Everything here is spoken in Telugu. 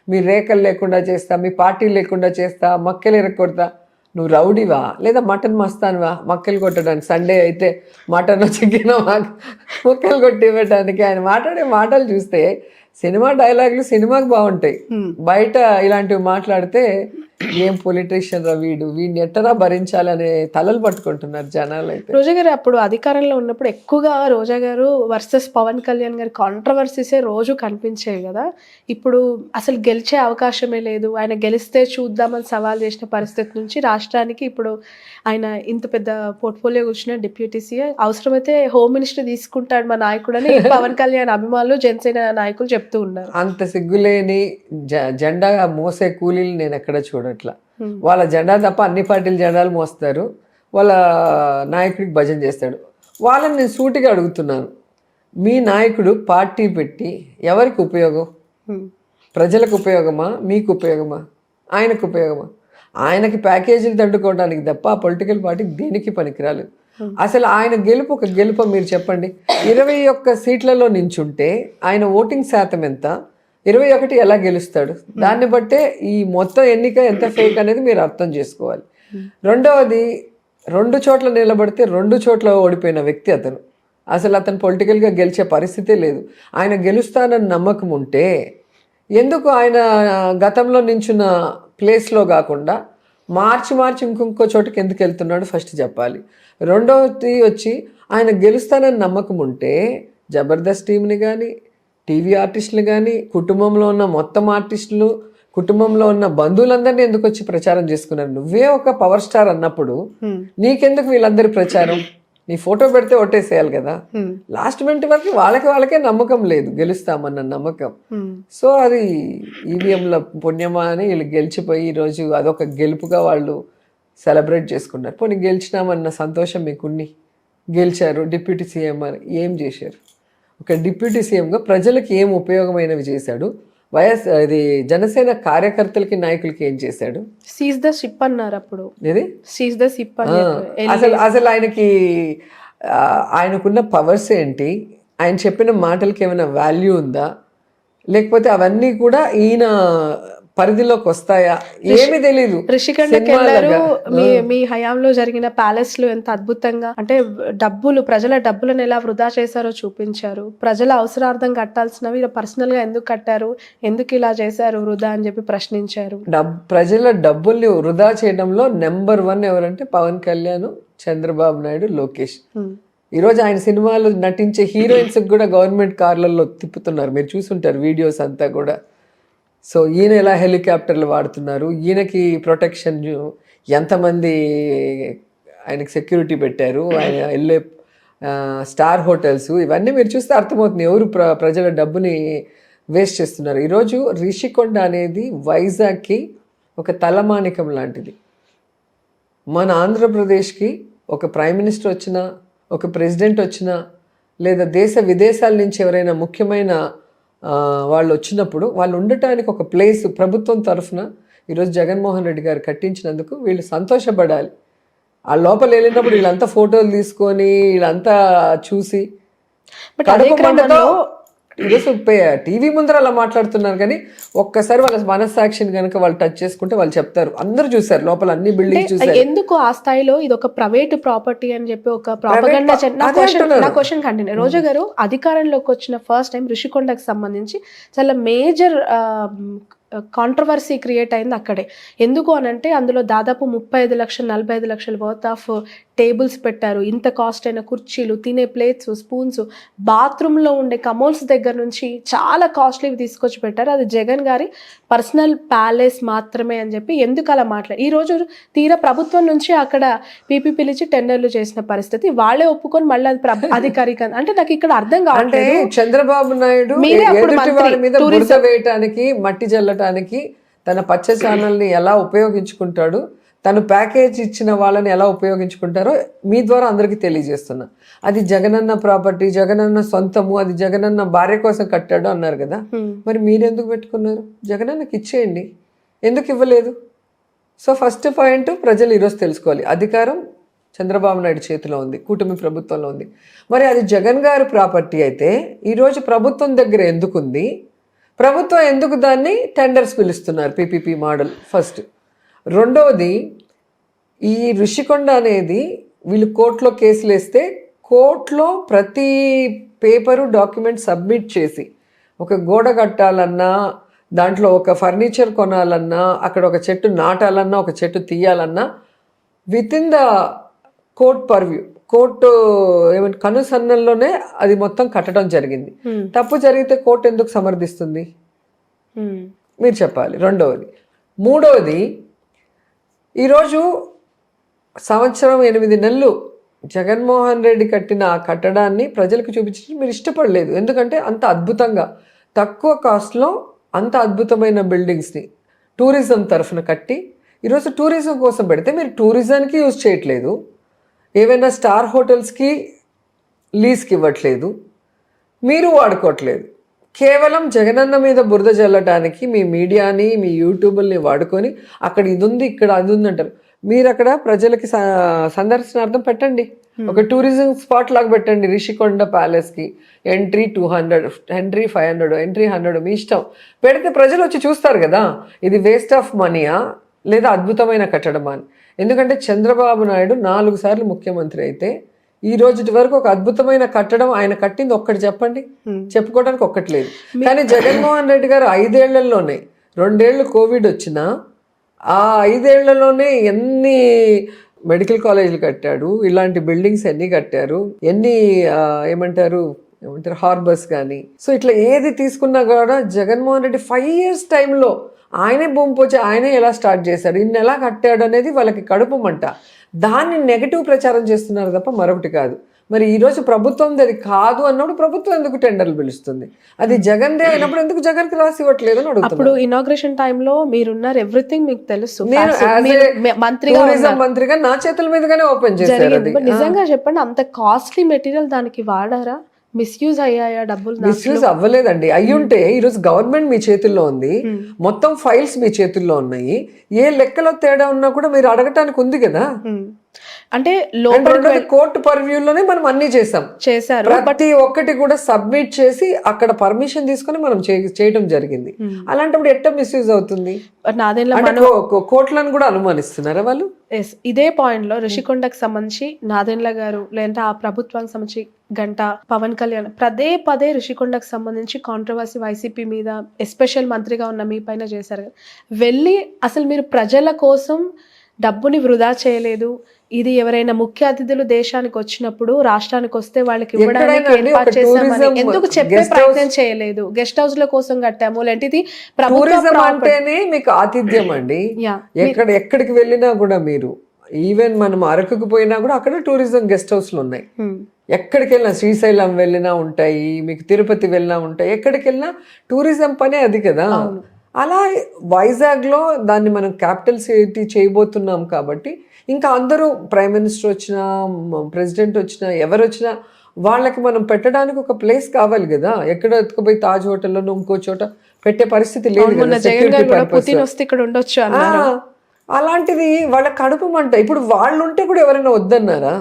మీ రేఖలు లేకుండా చేస్తా, మీ పార్టీ లేకుండా చేస్తా, మక్కలు ఎరగొడతా. నువ్వు రౌడీవా లేదా మటన్ మస్తానువా మక్కలు కొట్టడానికి? సండే అయితే మటన్ చికెన్ మొక్కలు కొట్టి పెట్టడానికి. ఆయన మాట్లాడే మాటలు చూస్తే సినిమా డైలాగులు సినిమాకి బాగుంటాయి, బయట ఇలాంటివి మాట్లాడితే ఏం పొలిటీషియన్ రా వీడిని ఎట్టరా భరించాలనే తలలు పట్టుకుంటున్నారు జనాలు. అయితే రోజా గారు అప్పుడు అధికారంలో ఉన్నప్పుడు ఎక్కువగా రోజా గారు వర్సెస్ పవన్ కళ్యాణ్ గారి కాంట్రవర్సీసే రోజు కనిపించేవి కదా. ఇప్పుడు అసలు గెలిచే అవకాశమే లేదు, ఆయన గెలిస్తే చూద్దామని సవాల్ చేసిన పరిస్థితి నుంచి రాష్ట్రానికి ఇప్పుడు ఆయన ఇంత పెద్ద పోర్ట్ఫోలియో కూర్చున్న డిప్యూటీ సీఎం, అవసరమైతే హోమ్ మినిస్టర్ తీసుకుంటాడు మా నాయకుడు అని పవన్ కళ్యాణ్ అభిమానులు జనసేన నాయకులు చెప్తూ ఉన్నారు. అంత సిగ్గులేని జెండా మోసే కూలీలు నేను ఎక్కడ చూడట్లా. వాళ్ళ జెండా తప్ప అన్ని పార్టీల జెండాలు మోస్తారు, వాళ్ళ నాయకుడికి భజన చేస్తాడు. వాళ్ళని నేను సూటిగా అడుగుతున్నాను, మీ నాయకుడు పార్టీ పెట్టి ఎవరికి ఉపయోగం? ప్రజలకు ఉపయోగమా, మీకు ఉపయోగమా, ఆయనకు ఉపయోగమా? ఆయనకి ప్యాకేజీలు దండుకోవడానికి తప్ప ఆ పొలిటికల్ పార్టీ దేనికి పనికిరాలేదు. అసలు ఆయన గెలుపు ఒక గెలుపు మీరు చెప్పండి. 21 సీట్లలో నించుంటే ఆయన ఓటింగ్ శాతం ఎంత? 21 ఎలా గెలుస్తాడు? దాన్ని బట్టే ఈ మొత్తం ఎన్నిక ఎంత ఫేక్ అనేది మీరు అర్థం చేసుకోవాలి. రెండవది, 2 చోట్ల నిలబడితే 2 చోట్ల ఓడిపోయిన వ్యక్తి అతను. అసలు అతను పొలిటికల్గా గెలిచే పరిస్థితే లేదు. ఆయన గెలుస్తానని నమ్మకం ఉంటే ఎందుకు ఆయన గతంలో నించున్న ప్లేస్లో కాకుండా మార్చి ఇంకొక చోటుకి ఎందుకు వెళ్తున్నాడు ఫస్ట్ చెప్పాలి. రెండవది వచ్చి ఆయన గెలుస్తానని నమ్మకం ఉంటే జబర్దస్త్ టీంని కానీ, టీవీ ఆర్టిస్టులు కానీ, కుటుంబంలో ఉన్న మొత్తం ఆర్టిస్టులు, కుటుంబంలో ఉన్న బంధువులందరినీ ఎందుకు వచ్చి ప్రచారం చేసుకున్నారు? నువ్వే ఒక పవర్ స్టార్ అన్నప్పుడు నీకెందుకు వీళ్ళందరి ప్రచారం? నీ ఫోటో పెడితే ఒట్టేసేయాలి కదా. లాస్ట్ మినిట్ వరకు వాళ్ళకే నమ్మకం లేదు, గెలుస్తామన్న నమ్మకం. సో అది ఈవీఎంల పుణ్యమా అని వీళ్ళు గెలిచిపోయి ఈరోజు అదొక గెలుపుగా వాళ్ళు సెలబ్రేట్ చేసుకున్నారు. పోనీ గెలిచినామన్న సంతోషం మీకున్ని, గెలిచారు డిప్యూటీ సీఎం అని ఏం చేశారు? ఒక డిప్యూటీ సీఎంగా ప్రజలకు ఏం ఉపయోగమైనవి చేశాడు? ఇది జనసేన కార్యకర్తలకి నాయకులకి ఏం చేశాడు? సీజ్ ద షిప్ అన్నారు అప్పుడు. ఇది సీజ్ ద షిప్ అసలు ఆయనకున్న పవర్స్ ఏంటి? ఆయన చెప్పిన మాటలకి ఏమైనా వాల్యూ ఉందా? లేకపోతే అవన్నీ కూడా ఈయన పరిధిలోకి వస్తాయా? ఏమీ తెలీదు. రిషికొండకి వెళ్ళారు, మీ హయాంలో జరిగిన ప్యాలెస్ లో ఎంత అద్భుతంగా అంటే ప్రజల డబ్బులను ఎలా వృధా చేశారో చూపించారు. ప్రజల అవసరార్థం కట్టాల్సినవి పర్సనల్ గా ఎందుకు కట్టారు, ఎందుకు ఇలా చేశారు వృధా అని చెప్పి ప్రశ్నించారు. ప్రజల డబ్బుల్ని వృధా చేయడంలో నెంబర్ 1 ఎవరంటే పవన్ కళ్యాణ్, చంద్రబాబు నాయుడు, లోకేష్. ఈరోజు ఆయన సినిమాలు నటించే హీరోయిన్స్ కూడా గవర్నమెంట్ కార్లలో తిప్పుతున్నారు, మీరు చూసుంటారు వీడియోస్ అంతా కూడా. సో ఈయన ఎలా హెలికాప్టర్లు వాడుతున్నారు, ఈయనకి ప్రొటెక్షన్ ఎంతమంది ఆయనకి సెక్యూరిటీ పెట్టారు, ఆయన వెళ్ళే స్టార్ హోటల్స్, ఇవన్నీ మీరు చూస్తే అర్థమవుతుంది ఎవరు ప్రజల డబ్బుని వేస్ట్ చేస్తున్నారు. ఈరోజు రిషికొండ అనేది వైజాగ్కి ఒక తలమానికం లాంటిది. మన ఆంధ్రప్రదేశ్కి ఒక ప్రైమ్ మినిస్టర్ వచ్చినా, ఒక ప్రెసిడెంట్ వచ్చినా, లేదా దేశ విదేశాల నుంచి ఎవరైనా ముఖ్యమైన వాళ్ళు వచ్చినప్పుడు వాళ్ళు ఉండటానికి ఒక ప్లేస్ ప్రభుత్వం తరఫున ఈరోజు జగన్మోహన్ రెడ్డి గారు కట్టించినందుకు వీళ్ళు సంతోషపడాలి. ఆ లోపల వెళ్ళినప్పుడు వీళ్ళంతా ఫోటోలు తీసుకొని వీళ్ళంతా చూసి ఈరోజు టీవీ ముందర అలా మాట్లాడుతున్నారు. కానీ ఒక్కసారి వాళ్ళ మనస్సాక్షిని కనుక వాళ్ళు టచ్ చేసుకుంటే వాళ్ళు చెప్తారు, అందరూ చూసారు లోపల అన్ని బిల్డింగ్స్ చూసారు. ఎందుకు ఆ స్థాయిలో ఇది ఒక ప్రైవేట్ ప్రాపర్టీ అని చెప్పి ఒక ప్రాపగండా. నా క్వశ్చన్ కంటిన్యూ. రోజా గారు అధికారంలోకి వచ్చిన ఫస్ట్ టైం రిషికొండకు సంబంధించి చాలా మేజర్ కాంట్రవర్సీ క్రియేట్ అయింది అక్కడే. ఎందుకు అనంటే అందులో దాదాపు 35 లక్షలు 45 లక్షల వర్త్ ఆఫ్ టేబుల్స్ పెట్టారు. ఇంత కాస్ట్ అయిన కుర్చీలు, తినే ప్లేట్స్, స్పూన్స్, బాత్రూంలో ఉండే కమోల్స్ దగ్గర నుంచి చాలా కాస్ట్లీవి తీసుకొచ్చి పెట్టారు. అది జగన్ గారి పర్సనల్ ప్యాలెస్ మాత్రమే అని చెప్పి ఎందుకు అలా మాట్లాడారు? ఈరోజు తీరా ప్రభుత్వం నుంచి అక్కడ పీపీ పిలిచి టెండర్లు చేసిన పరిస్థితి, వాళ్ళే ఒప్పుకొని మళ్ళీ అది అధికారిక అంటే నాకు ఇక్కడ అర్థం కావట్లేదు. చంద్రబాబు నాయుడు వేయటానికి, మట్టి జల్లటానికి తన పచ్చ ఛానల్ని ఎలా ఉపయోగించుకుంటాడు, తను ప్యాకేజ్ ఇచ్చిన వాళ్ళని ఎలా ఉపయోగించుకుంటారో మీ ద్వారా అందరికీ తెలియజేస్తున్నా. అది జగనన్న ప్రాపర్టీ, జగనన్న సొంతము, అది జగనన్న భార్య కోసం కట్టాడు అన్నారు కదా. మరి మీరెందుకు పెట్టుకున్నారు? జగనన్నకి ఇచ్చేయండి, ఎందుకు ఇవ్వలేదు? సో ఫస్ట్ పాయింట్ ప్రజలు ఈరోజు తెలుసుకోవాలి, అధికారం చంద్రబాబు నాయుడు చేతిలో ఉంది, కూటమి ప్రభుత్వంలో ఉంది. మరి అది జగన్ గారి ప్రాపర్టీ అయితే ఈరోజు ప్రభుత్వం దగ్గర ఎందుకుంది? ప్రభుత్వం ఎందుకు దాన్ని టెండర్స్ పిలుస్తున్నారు పీపీపీ మోడల్ ఫస్ట్. రెండవది ఈ ఋషికొండ అనేది వీళ్ళు కోర్టులో కేసులు వేస్తే కోర్టులో ప్రతి పేపరు డాక్యుమెంట్ సబ్మిట్ చేసి ఒక గోడ కట్టాలన్నా, దాంట్లో ఒక ఫర్నిచర్ కొనాలన్నా, అక్కడ ఒక చెట్టు నాటాలన్నా, ఒక చెట్టు తీయాలన్నా within the court purview, court ఏమంటే కనుసన్నల్లోనే అది మొత్తం కట్టడం జరిగింది. తప్పు జరిగితే కోర్టు ఎందుకు సమర్థిస్తుంది మీరు చెప్పాలి. రెండవది. మూడవది, ఈరోజు సంవత్సరం 8 నెలలు జగన్మోహన్ రెడ్డి కట్టిన ఆ కట్టడాన్ని ప్రజలకు చూపించడం మీరు ఇష్టపడలేదు. ఎందుకంటే అంత అద్భుతంగా తక్కువ కాస్ట్లో అంత అద్భుతమైన బిల్డింగ్స్ని టూరిజం తరఫున కట్టి ఈరోజు టూరిజం కోసం పెడితే మీరు టూరిజంకి యూజ్ చేయట్లేదు, ఏవైనా స్టార్ హోటల్స్కి లీజ్కి ఇవ్వట్లేదు, మీరు వాడుకోవట్లేదు. కేవలం జగనన్న మీద బురద చల్లటానికి మీ మీడియాని, మీ యూట్యూబ్ని వాడుకొని అక్కడ ఇది ఉంది, ఇక్కడ అది ఉంది అంటారు. మీరు అక్కడ ప్రజలకి సందర్శనార్థం పెట్టండి, ఒక టూరిజం స్పాట్ లాగా పెట్టండి. రిషికొండ ప్యాలెస్కి ఎంట్రీ 200, ఎంట్రీ 500, ఎంట్రీ 100 మీ ఇష్టం. పెడితే ప్రజలు వచ్చి చూస్తారు కదా ఇది వేస్ట్ ఆఫ్ మనీయా లేదా అద్భుతమైన కట్టడమా అని. ఎందుకంటే చంద్రబాబు నాయుడు 4 సార్లు ముఖ్యమంత్రి అయితే ఈ రోజు వరకు ఒక అద్భుతమైన కట్టడం ఆయన కట్టింది ఒక్కటి చెప్పండి, చెప్పుకోవడానికి ఒక్కటి లేదు. కానీ జగన్మోహన్ రెడ్డి గారు 5 ఏళ్లలోనే, 2 ఏళ్ళు కోవిడ్ వచ్చినా ఆ 5 ఏళ్లలోనే ఎన్ని మెడికల్ కాలేజీలు కట్టాడు, ఇలాంటి బిల్డింగ్స్ ఎన్ని కట్టారు, ఎన్ని ఏమంటారు హార్బర్స్ కానీ. సో ఇట్లా ఏది తీసుకున్నా కూడా జగన్మోహన్ రెడ్డి 5 years టైంలో ఆయనే భూమి పోచి ఆయనే ఎలా స్టార్ట్ చేశాడు, ఇన్ని ఎలా కట్టాడు అనేది వాళ్ళకి కడుపు మంట. దాన్ని నెగటివ్ ప్రచారం చేస్తున్నారు తప్ప మరొకటి కాదు. మరి ఈరోజు ప్రభుత్వం అది కాదు అన్నప్పుడు ప్రభుత్వం ఎందుకు టెండర్లు పిలుస్తుంది? అది జగన్దే అయినప్పుడు ఎందుకు జగన్కి రాసి ఇవ్వట్లేదు అని అడుగుతున్నారు. అప్పుడు ఇనాగ్రేషన్ టైంలో మీరున్నారు, ఎవ్రీథింగ్ మీకు తెలుసు. నేను మంత్రిగా నా చేతుల మీదుగానే ఓపెన్ చేశారు. నిజంగా చెప్పండి, అంత కాస్ట్లీ మెటీరియల్ దానికి వాడారా? మిస్యూజ్ అయ్యాయా డబ్బులు? మిస్యూజ్ అవ్వలేదండి. అయ్యుంటే ఈరోజు గవర్నమెంట్ మీ చేతుల్లో ఉంది, మొత్తం ఫైల్స్ మీ చేతుల్లో ఉన్నాయి. ఏ లెక్కలో తేడా ఉన్నా కూడా మీరు అడగటానికి ఉంది కదా. అంటే కోర్టు పర్వ్యూలోనే మనం అన్ని చేశారు. ప్రతి ఒక్కటి కూడా సబ్మిట్ చేసి అక్కడ పర్మిషన్ తీసుకొని మనం చేయడం జరిగింది. అలాంటప్పుడు ఎట్ట మిస్యూజ్ అవుతుంది? కోర్టులను కూడా అనుమానిస్తున్నారా వాళ్ళు? ఇదే పాయింట్ లో రిషికొండకు సంబంధించి నాదెండ్ల గారు లేదంటే ఆ ప్రభుత్వానికి సంబంధించి గంటా పవన్ కళ్యాణ్ పదే రిషికొండకు సంబంధించి కాంట్రవర్సీ వైసీపీ మీద ఎస్పెషల్ మంత్రిగా ఉన్న మీ పైన చేశారు. వెళ్ళి అసలు మీరు ప్రజల కోసం డబ్బుని వృధా చేయలేదు, ఇది ఎవరైనా ముఖ్య అతిథులు దేశానికి వచ్చినప్పుడు రాష్ట్రానికి వస్తే వాళ్ళకి ఇవ్వడానికి ఏర్పాటు చేశామని ఎందుకు చెప్పే ప్రయత్నం చేయలేదు? గెస్ట్ హౌస్ ల కోసం కట్టాము, లేంటిది టూరిజం అంటేనే మీకు ఆతిథ్యం అండి. ఎక్కడికి వెళ్ళినా కూడా మీరు ఈవెన్ మనం అరకుకు పోయినా కూడా అక్కడ టూరిజం గెస్ట్ హౌస్లు ఉన్నాయి. ఎక్కడికి వెళ్ళినా శ్రీశైలం వెళ్ళినా ఉంటాయి, మీకు తిరుపతి వెళ్ళినా ఉంటాయి. ఎక్కడికి వెళ్ళినా టూరిజం పనే అది కదా. అలా వైజాగ్లో దాన్ని మనం క్యాపిటల్ సిటీ చేయబోతున్నాం కాబట్టి ఇంకా అందరూ ప్రైమ్ మినిస్టర్ వచ్చినా, ప్రెసిడెంట్ వచ్చినా, ఎవరు వచ్చినా వాళ్ళకి మనం పెట్టడానికి ఒక ప్లేస్ కావాలి కదా. ఎక్కడ ఎత్తుకుపోయి తాజ్ హోటల్లోనూ ఇంకో చోట పెట్టే పరిస్థితి లేదు కదా. అలాంటిది వాళ్ళ కడుపు మంట. ఇప్పుడు వాళ్ళు ఉంటే కూడా ఎవరైనా వద్దన్నారా?